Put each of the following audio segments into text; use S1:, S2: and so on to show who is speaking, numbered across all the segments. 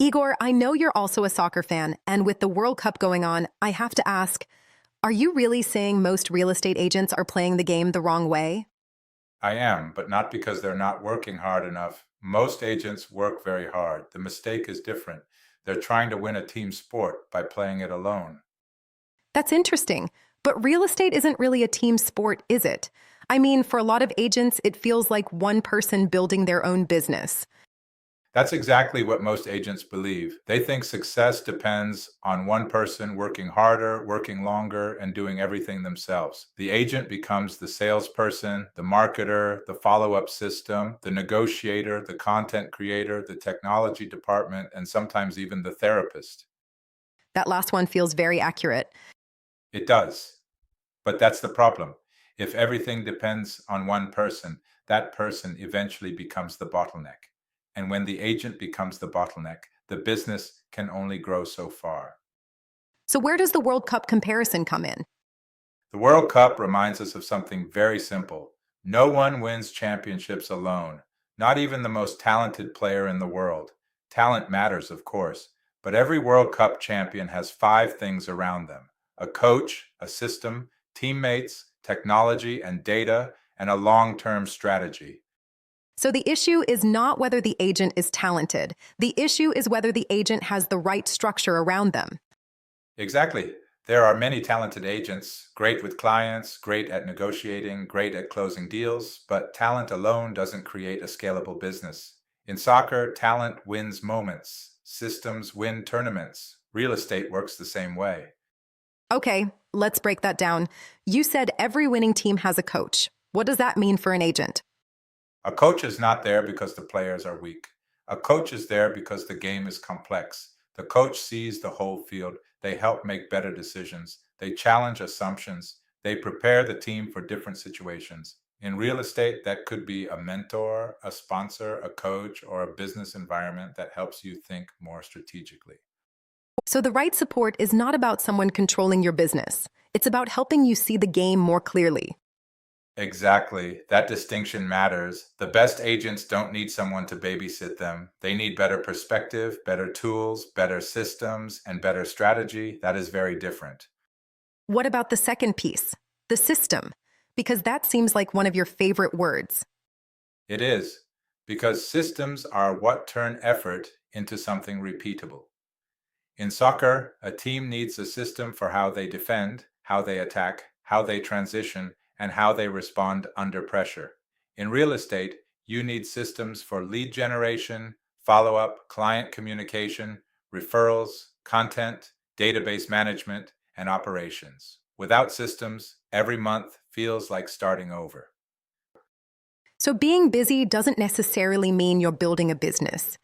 S1: Igor, I know you're also a soccer fan, and with the World Cup going on, I have to ask, are you really saying most real estate agents are playing the game the wrong way?
S2: I am, but not because they're not working hard enough. Most agents work very hard. The mistake is different. They're trying to win a team sport by playing it alone.
S1: That's interesting, but real estate isn't really a team sport, is it? I mean, for a lot of agents, it feels like one person building their own business.
S2: That's exactly what most agents believe. They think success depends on one person working harder, working longer, and doing everything themselves. The agent becomes the salesperson, the marketer, the follow up system, the negotiator, the content creator, the technology department, and sometimes even the therapist.
S1: That last one feels very accurate.
S2: It does. But that's the problem. If everything depends on one person, that person eventually becomes the bottleneck. And when the agent becomes the bottleneck, the business can only grow so far.
S1: So, where does the World Cup comparison come in?
S2: The World Cup reminds us of something very simple. No one wins championships alone, not even the most talented player in the world. Talent matters, of course, but every World Cup champion has five things around them: a coach, a system, teammates, technology and data, and a long term strategy.
S1: So, the issue is not whether the agent is talented. The issue is whether the agent has the right structure around them.
S2: Exactly. There are many talented agents, great with clients, great at negotiating, great at closing deals, but talent alone doesn't create a scalable business. In soccer, talent wins moments, systems win tournaments. Real estate works the same way.
S1: Okay, let's break that down. You said every winning team has a coach. What does that mean for an agent?
S2: A coach is not there because the players are weak. A coach is there because the game is complex. The coach sees the whole field. They help make better decisions. They challenge assumptions. They prepare the team for different situations. In real estate, that could be a mentor, a sponsor, a coach, or a business environment that helps you think more strategically.
S1: So, the right support is not about someone controlling your business, it's about helping you see the game more clearly.
S2: Exactly. That distinction matters. The best agents don't need someone to babysit them. They need better perspective, better tools, better systems, and better strategy. That is very different.
S1: What about the second piece, the system? Because that seems like one of your favorite words.
S2: It is, because systems are what turn effort into something repeatable. In soccer, a team needs a system for how they defend, how they attack, how they transition, and how they respond under pressure. In real estate, you need systems for lead generation, follow up, client communication, referrals, content, database management, and operations. Without systems, every month feels like starting over.
S1: So, being busy doesn't necessarily mean you're building a business.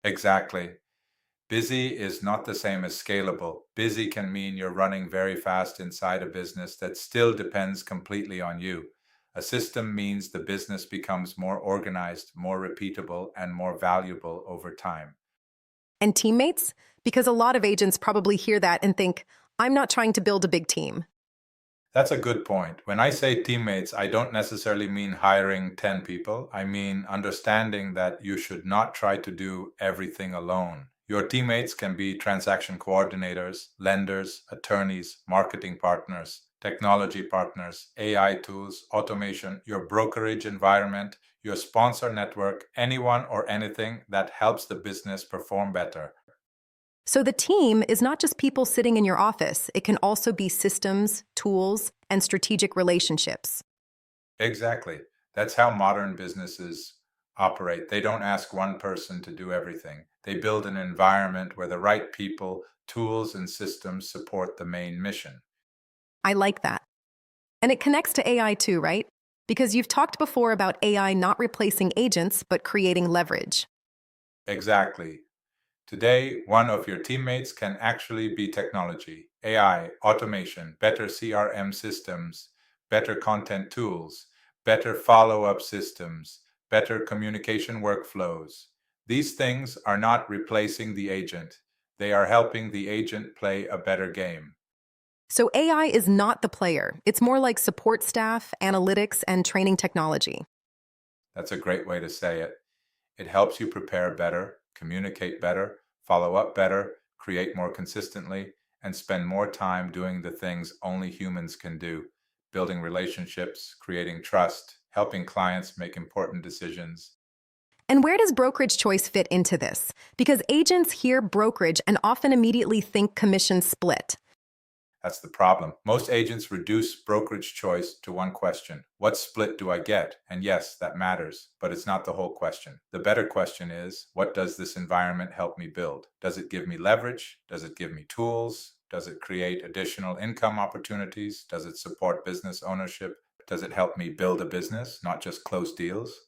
S2: Exactly. Busy is not the same as scalable. Busy can mean you're running very fast inside a business that still depends completely on you. A system means the business becomes more organized, more repeatable, and more valuable over time.
S1: And teammates? Because a lot of agents probably hear that and think, I'm not trying to build a big team.
S2: That's a good point. When I say teammates, I don't necessarily mean hiring 10 people. I mean understanding that you should not try to do everything alone. Your teammates can be transaction coordinators, lenders, attorneys, marketing partners, technology partners, AI tools, automation, your brokerage environment, your sponsor network, anyone or anything that helps the business perform better.
S1: So the team is not just people sitting in your office, it can also be systems, tools, and strategic relationships.
S2: Exactly. That's how modern businesses operate. They don't ask one person to do everything. They build an environment where the right people, tools, and systems support the main mission.
S1: I like that. And it connects to AI too, right? Because you've talked before about AI not replacing agents, but creating leverage.
S2: Exactly. Today, one of your teammates can actually be technology, AI, automation, better CRM systems, better content tools, better follow up systems, better communication workflows. These things are not replacing the agent, they are helping the agent play a better game.
S1: So AI is not the player. It's more like support staff, analytics, and training technology.
S2: That's a great way to say it. It helps you prepare better, communicate better, follow up better, create more consistently, and spend more time doing the things only humans can do, building relationships, creating trust, helping clients make important decisions.
S1: And where does brokerage choice fit into this? Because agents hear brokerage and often immediately think commission split.
S2: That's the problem. Most agents reduce brokerage choice to one question: what split do I get? And yes, that matters, but it's not the whole question. The better question is, what does this environment help me build? Does it give me leverage? Does it give me tools? Does it create additional income opportunities? Does it support business ownership? Does it help me build a business, not just close deals?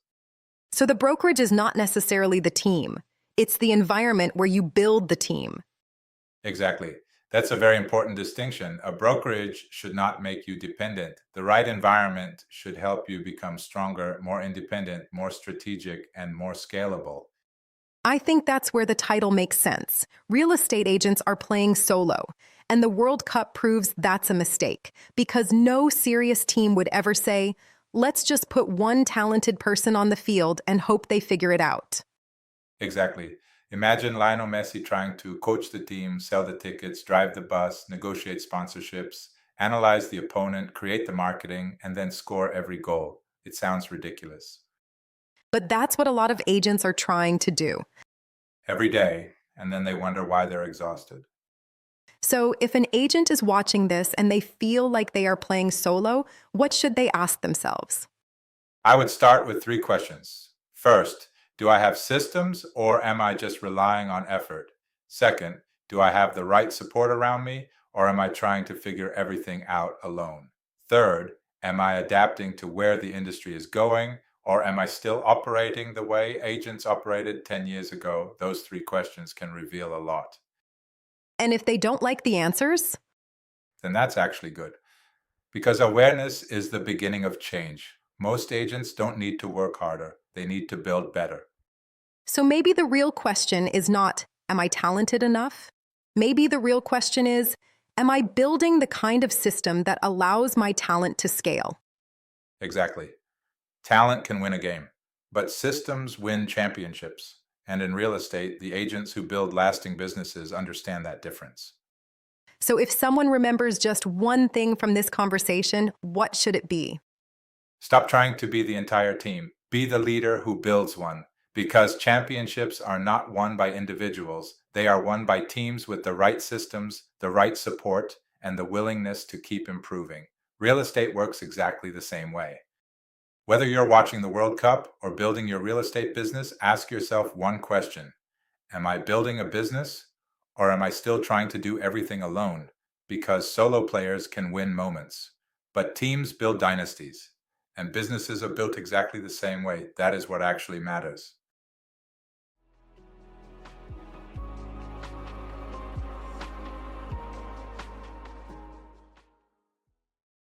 S1: So the brokerage is not necessarily the team, it's the environment where you build the team.
S2: Exactly. That's a very important distinction. A brokerage should not make you dependent. The right environment should help you become stronger, more independent, more strategic, and more scalable.
S1: I think that's where the title makes sense. Real estate agents are playing solo, and the World Cup proves that's a mistake because no serious team would ever say, let's just put one talented person on the field and hope they figure it out.
S2: Exactly. Imagine Lionel Messi trying to coach the team, sell the tickets, drive the bus, negotiate sponsorships, analyze the opponent, create the marketing, and then score every goal. It sounds ridiculous.
S1: But that's what a lot of agents are trying to do.
S2: Every day, and then they wonder why they're exhausted.
S1: So if an agent is watching this and they feel like they are playing solo, what should they ask themselves?
S2: I would start with three questions. First, do I have systems or am I just relying on effort? Second, do I have the right support around me or am I trying to figure everything out alone? Third, am I adapting to where the industry is going or am I still operating the way agents operated 10 years ago? Those three questions can reveal a lot.
S1: And if they don't like the answers?
S2: Then that's actually good. Because awareness is the beginning of change. Most agents don't need to work harder, they need to build better.
S1: So maybe the real question is not, am I talented enough? Maybe the real question is, am I building the kind of system that allows my talent to scale?
S2: Exactly. Talent can win a game, but systems win championships. And in real estate, the agents who build lasting businesses understand that difference.
S1: So if someone remembers just one thing from this conversation, what should it be?
S2: Stop trying to be the entire team. Be the leader who builds one. Because championships are not won by individuals, they are won by teams with the right systems, the right support, and the willingness to keep improving. Real estate works exactly the same way. Whether you're watching the World Cup or building your real estate business, ask yourself one question: am I building a business or am I still trying to do everything alone? Because solo players can win moments, but teams build dynasties, and businesses are built exactly the same way. That is what actually matters.